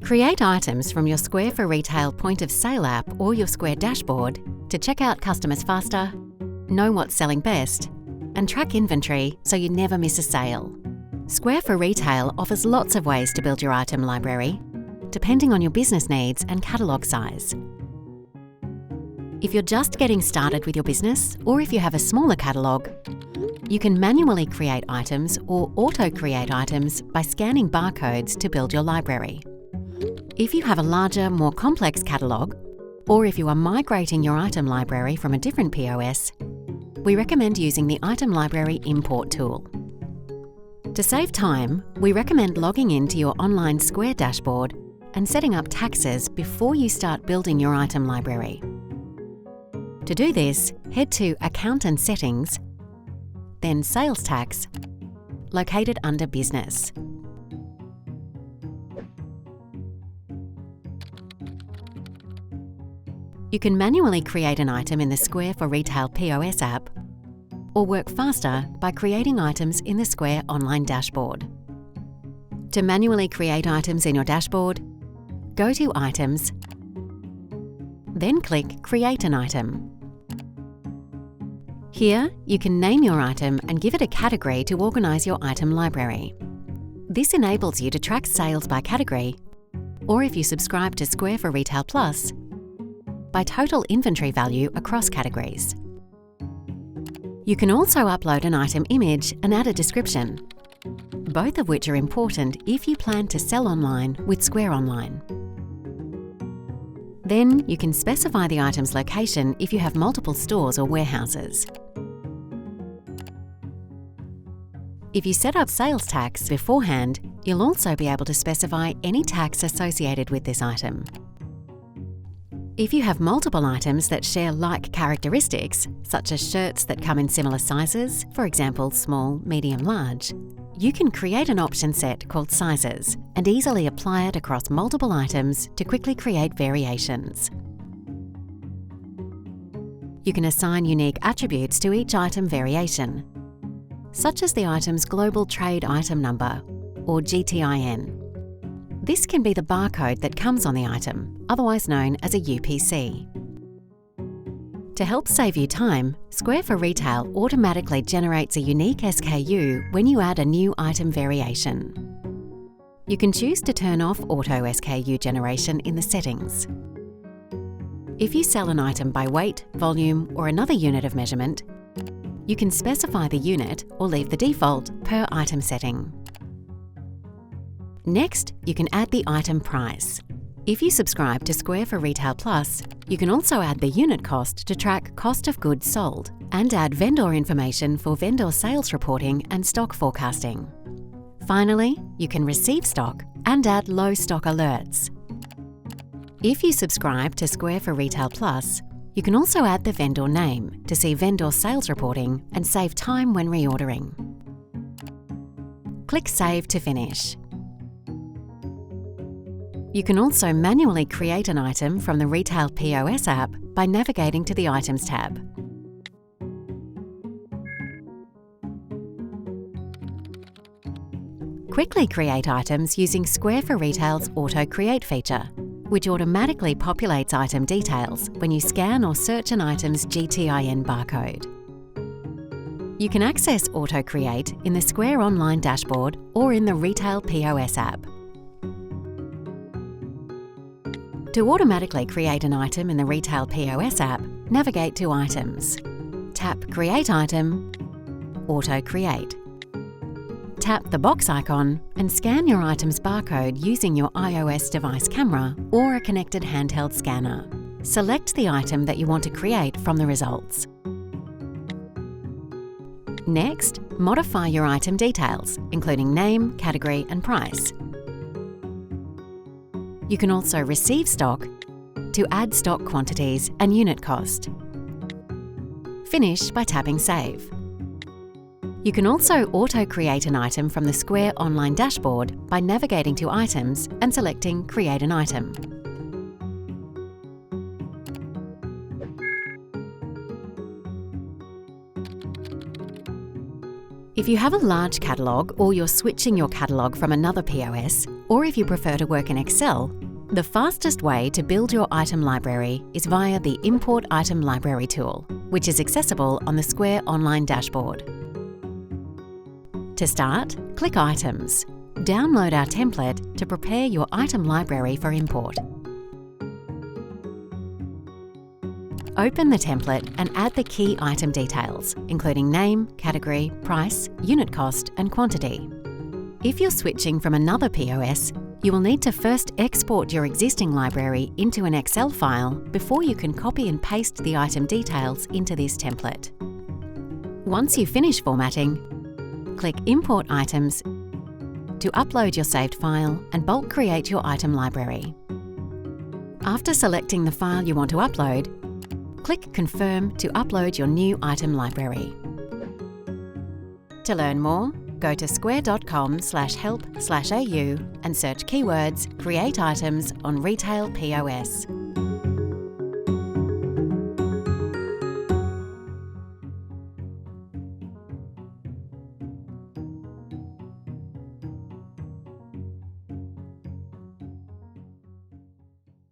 Create items from your Square for Retail point of sale app or your Square dashboard to check out customers faster, know what's selling best, and track inventory so you never miss a sale. Square for Retail offers lots of ways to build your item library, depending on your business needs and catalogue size. If you're just getting started with your business, or if you have a smaller catalogue, you can manually create items or auto-create items by scanning barcodes to build your library. If you have a larger, more complex catalogue, or if you are migrating your item library from a different POS, we recommend using the Item Library Import tool. To save time, we recommend logging into your online Square dashboard and setting up taxes before you start building your item library. To do this, head to Account and Settings, then Sales Tax, located under Business. You can manually create an item in the Square for Retail POS app, or work faster by creating items in the Square online dashboard. To manually create items in your dashboard, go to Items, then click Create an Item. Here, you can name your item and give it a category to organise your item library. This enables you to track sales by category, or if you subscribe to Square for Retail Plus, by total inventory value across categories. You can also upload an item image and add a description, both of which are important if you plan to sell online with Square Online. Then you can specify the item's location if you have multiple stores or warehouses. If you set up sales tax beforehand, you'll also be able to specify any tax associated with this item. If you have multiple items that share like characteristics, such as shirts that come in similar sizes, for example small, medium, large, you can create an option set called Sizes and easily apply it across multiple items to quickly create variations. You can assign unique attributes to each item variation, such as the item's Global Trade Item Number, or GTIN. This can be the barcode that comes on the item, otherwise known as a UPC. To help save you time, Square for Retail automatically generates a unique SKU when you add a new item variation. You can choose to turn off Auto SKU generation in the settings. If you sell an item by weight, volume, or another unit of measurement, you can specify the unit or leave the default per item setting. Next, you can add the item price. If you subscribe to Square for Retail Plus, you can also add the unit cost to track cost of goods sold and add vendor information for vendor sales reporting and stock forecasting. Finally, you can receive stock and add low stock alerts. If you subscribe to Square for Retail Plus, you can also add the vendor name to see vendor sales reporting and save time when reordering. Click Save to finish. You can also manually create an item from the Retail POS app by navigating to the Items tab. Quickly create items using Square for Retail's Auto Create feature, which automatically populates item details when you scan or search an item's GTIN barcode. You can access Auto Create in the Square Online dashboard or in the Retail POS app. To automatically create an item in the Retail POS app, navigate to Items. Tap Create Item, Auto Create. Tap the box icon and scan your item's barcode using your iOS device camera or a connected handheld scanner. Select the item that you want to create from the results. Next, modify your item details, including name, category, and price. You can also receive stock to add stock quantities and unit cost. Finish by tapping Save. You can also auto-create an item from the Square Online dashboard by navigating to Items and selecting Create an Item. If you have a large catalogue or you're switching your catalogue from another POS, or if you prefer to work in Excel, the fastest way to build your item library is via the Import Item Library tool, which is accessible on the Square online dashboard. To start, click Items. Download our template to prepare your item library for import. Open the template and add the key item details, including name, category, price, unit cost, and quantity. If you're switching from another POS, you will need to first export your existing library into an Excel file before you can copy and paste the item details into this template. Once you finish formatting, click Import Items to upload your saved file and bulk create your item library. After selecting the file you want to upload, click Confirm to upload your new item library. To learn more, go to square.com/help/au and search keywords Create Items on Retail POS.